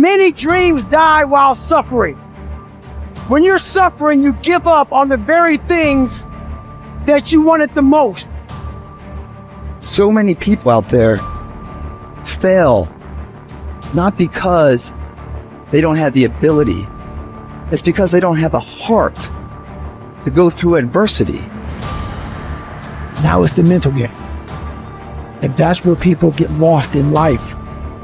Many dreams die while suffering. When you're suffering, you give up on the very things that you wanted the most. So many people out there fail, not because they don't have the ability. It's because they don't have a heart to go through adversity. Now it's the mental game. And that's where people get lost in life,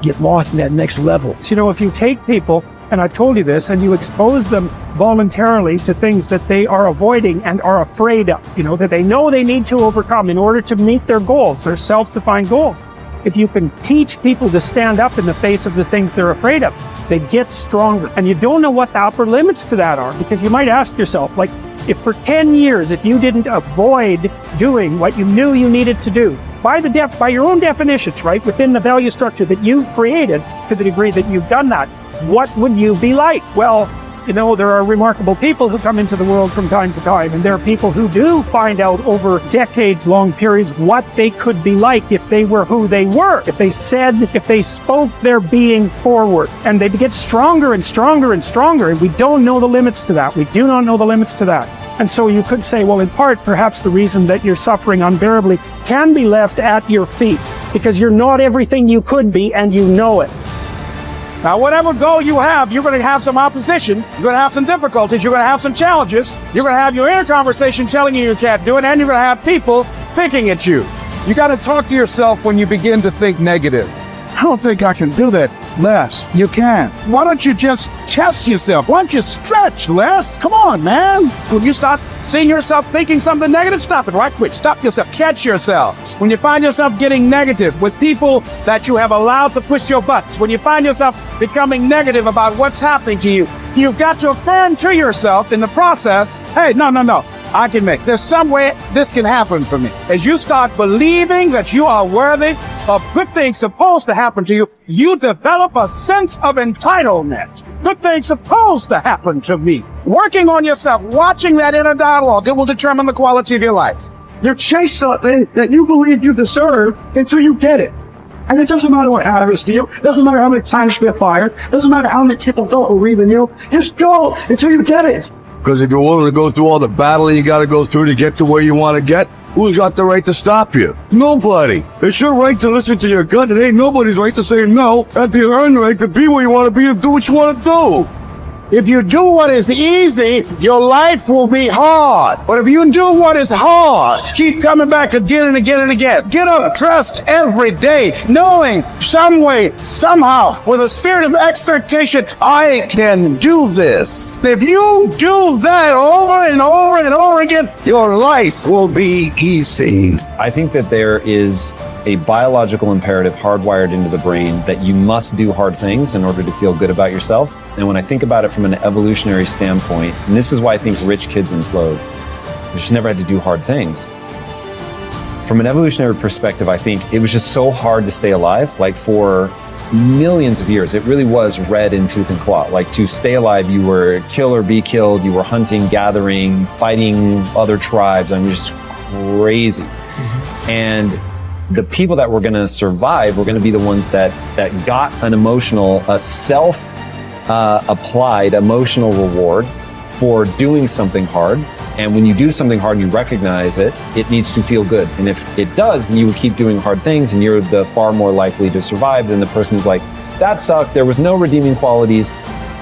get lost in that next level. So, if you take people, and I've told you this, and you expose them voluntarily to things that they are avoiding and are afraid of, that they know they need to overcome in order to meet their goals, their self-defined goals. If you can teach people to stand up in the face of the things they're afraid of, they get stronger. And you don't know what the upper limits to that are, because you might ask yourself, if for 10 years, if you didn't avoid doing what you knew you needed to do, by your own definitions, right, within the value structure that you've created, to the degree that you've done that, what would you be like? Well, there are remarkable people who come into the world from time to time, and there are people who do find out over decades-long periods what they could be like if they were who they were, if they spoke their being forward, and they get stronger and stronger and stronger, and we don't know the limits to that. We do not know the limits to that. And so you could say, well, in part, perhaps the reason that you're suffering unbearably can be left at your feet, because you're not everything you could be, and you know it. Now, whatever goal you have, you're going to have some opposition. You're going to have some difficulties. You're going to have some challenges. You're going to have your inner conversation telling you can't do it, and you're going to have people thinking at you. You got to talk to yourself when you begin to think negative. I don't think I can do that, Les. You can. Why don't you just test yourself? Why don't you stretch, Les? Come on, man. When you start seeing yourself thinking something negative, stop it right quick. Stop yourself. Catch yourselves. When you find yourself getting negative with people that you have allowed to push your buttons, when you find yourself becoming negative about what's happening to you, you've got to affirm to yourself in the process, hey, no. I can make. There's some way this can happen for me. As you start believing that you are worthy of good things supposed to happen to you, you develop a sense of entitlement. Good things supposed to happen to me. Working on yourself, watching that inner dialogue, it will determine the quality of your life. You chase something that you believe you deserve until you get it. And it doesn't matter what happens to you. It doesn't matter how many times you get fired. It doesn't matter how many people don't believe in you. Just go until you get it. Because if you're willing to go through all the battling you got to go through to get to where you want to get, who's got the right to stop you? Nobody. It's your right to listen to your gut. It ain't nobody's right to say no. And you earn the right to be where you want to be and do what you want to do. If you do what is easy, your life will be hard. But if you do what is hard, keep coming back again and again and again. Get up, trust every day, knowing some way, somehow, with a spirit of expectation, I can do this. If you do that over and over and over again, your life will be easy. I think that there is a biological imperative hardwired into the brain that you must do hard things in order to feel good about yourself. And when I think about it from an evolutionary standpoint, and this is why I think rich kids implode, they just never had to do hard things. From an evolutionary perspective, I think it was just so hard to stay alive. Like for millions of years, it really was red in tooth and claw. Like to stay alive, you were kill or be killed. You were hunting, gathering, fighting other tribes. I mean, it was just crazy. Mm-hmm. And the people that were going to survive were going to be the ones that got an emotional, a self-applied emotional reward for doing something hard. And when you do something hard, you recognize it needs to feel good. And if it does, then you will keep doing hard things and you're the far more likely to survive than the person who's like, that sucked, there was no redeeming qualities.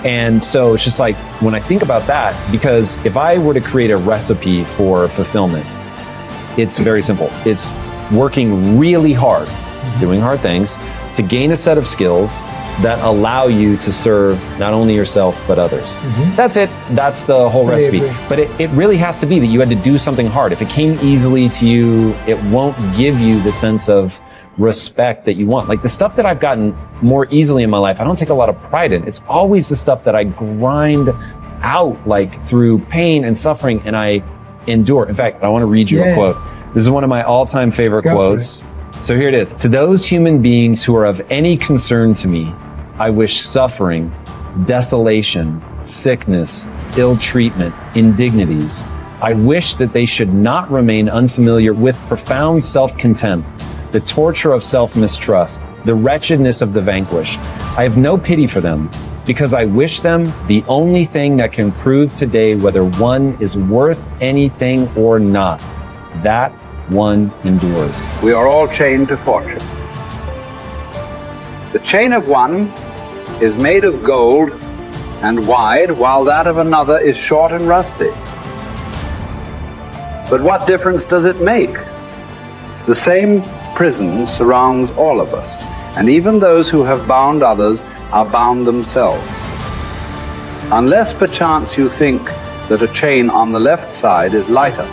And so it's just like, when I think about that, because if I were to create a recipe for fulfillment, it's very simple. It's working really hard, doing hard things to gain a set of skills that allow you to serve not only yourself, but others. Mm-hmm. That's it. That's the whole recipe. But it really has to be that you had to do something hard. If it came easily to you, it won't give you the sense of respect that you want. Like the stuff that I've gotten more easily in my life, I don't take a lot of pride in. It's always the stuff that I grind out, like through pain and suffering, and I endure. In fact, I want to read you a quote. This is one of my all-time favorite quotes. So here it is. To those human beings who are of any concern to me, I wish suffering, desolation, sickness, ill treatment, indignities. I wish that they should not remain unfamiliar with profound self-contempt, the torture of self-mistrust, the wretchedness of the vanquished. I have no pity for them, because I wish them the only thing that can prove today whether one is worth anything or not. That one endures. We are all chained to fortune. The chain of one is made of gold and wide, while that of another is short and rusty. But what difference does it make? The same prison surrounds all of us, and even those who have bound others are bound themselves. Unless perchance you think that a chain on the left side is lighter.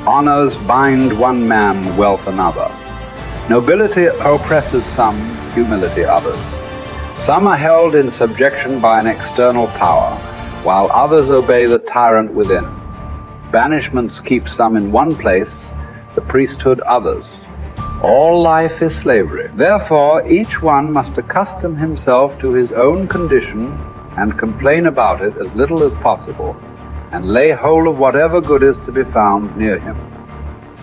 Honors bind one man, wealth another. Nobility oppresses some, humility others. Some are held in subjection by an external power, while others obey the tyrant within. Banishments keep some in one place, the priesthood others. All life is slavery. Therefore, each one must accustom himself to his own condition and complain about it as little as possible, and lay hold of whatever good is to be found near him.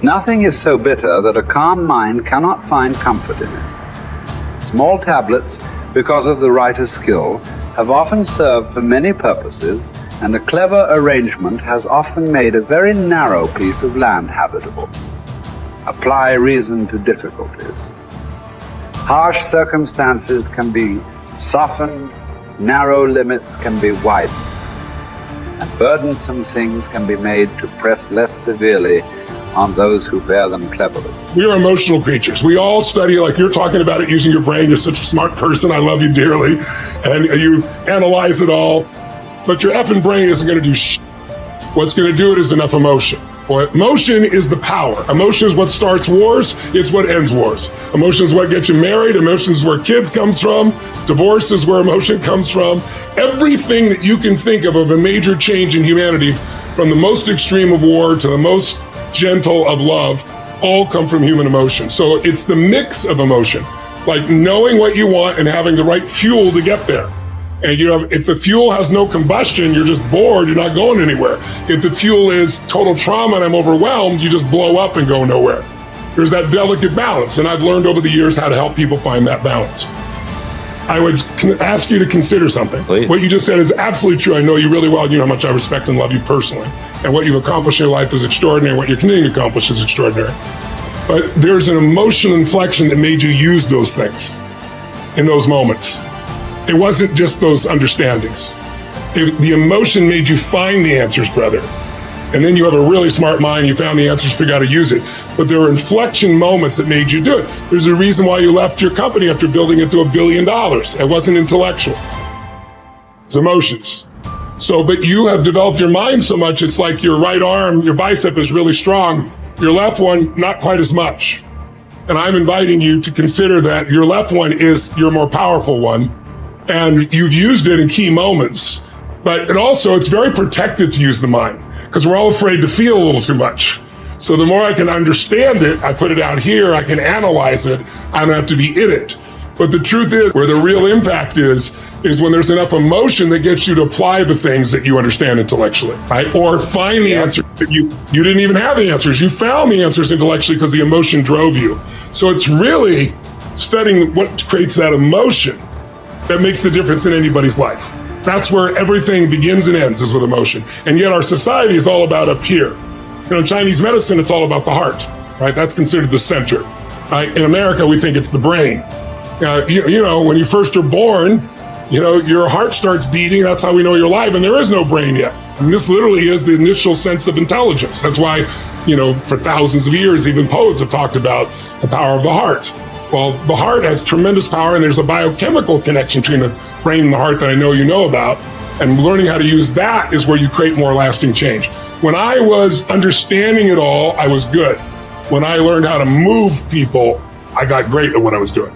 Nothing is so bitter that a calm mind cannot find comfort in it. Small tablets, because of the writer's skill, have often served for many purposes, and a clever arrangement has often made a very narrow piece of land habitable. Apply reason to difficulties. Harsh circumstances can be softened, narrow limits can be widened, and burdensome things can be made to press less severely on those who bear them cleverly. We are emotional creatures. We all study, like you're talking about it, using your brain. You're such a smart person. I love you dearly. And you analyze it all. But your effing brain isn't going to do shit. What's going to do it is enough emotion. Well, emotion is the power. Emotion is what starts wars. It's what ends wars. Emotion is what gets you married. Emotion is where kids comes from. Divorce is where emotion comes from. Everything that you can think of a major change in humanity, from the most extreme of war to the most gentle of love, all come from human emotion. So it's the mix of emotion. It's like knowing what you want and having the right fuel to get there. And if the fuel has no combustion, you're just bored, you're not going anywhere. If the fuel is total trauma and I'm overwhelmed, you just blow up and go nowhere. There's that delicate balance, and I've learned over the years how to help people find that balance. I would ask you to consider something. Please. What you just said is absolutely true. I know you really well. You know how much I respect and love you personally. And what you've accomplished in your life is extraordinary. What you're continuing to accomplish is extraordinary. But there's an emotional inflection that made you use those things in those moments. It wasn't just those understandings. The emotion made you find the answers, brother. And then you have a really smart mind, you found the answers, figured out how to use it. But there were inflection moments that made you do it. There's a reason why you left your company after building it to $1 billion. It wasn't intellectual. It's emotions. So, but you have developed your mind so much, it's like your right arm, your bicep is really strong. Your left one, not quite as much. And I'm inviting you to consider that your left one is your more powerful one. And you've used it in key moments, but it's very protected to use the mind, because we're all afraid to feel a little too much. So the more I can understand it, I put it out here, I can analyze it, I don't have to be in it. But the truth is, where the real impact is when there's enough emotion that gets you to apply the things that you understand intellectually, right? Or find the answer that you didn't even have the answers. You found the answers intellectually because the emotion drove you. So it's really studying what creates that emotion that makes the difference in anybody's life. That's where everything begins and ends, is with emotion. And yet our society is all about up here. In Chinese medicine, it's all about the heart, right? That's considered the center, right? In America, we think it's the brain. When you first are born, your heart starts beating. That's how we know you're alive, and there is no brain yet. And this literally is the initial sense of intelligence. That's why, for thousands of years, even poets have talked about the power of the heart. Well, the heart has tremendous power, and there's a biochemical connection between the brain and the heart that I know you know about. And learning how to use that is where you create more lasting change. When I was understanding it all, I was good. When I learned how to move people, I got great at what I was doing.